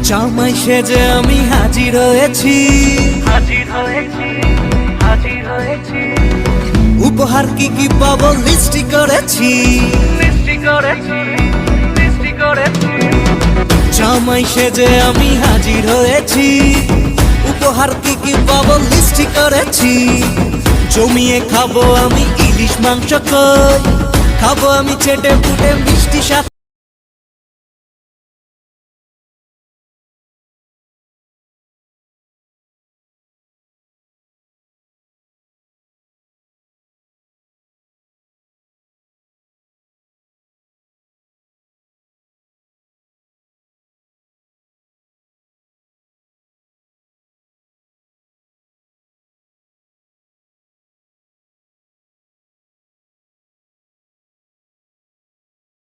জামাই সেজে আমি হাজির হয়েছি, উপহার কি কি পাবো লিস্টি করেছি। জামাই সেজে আমি হাজির হয়েছি, উপহার কি কি পাবো লিস্টি করেছি। জমিয়ে খাবো আমি ইলিশ মাংস, কই খাবো আমি চেটে পুটে মিষ্টি সাথে।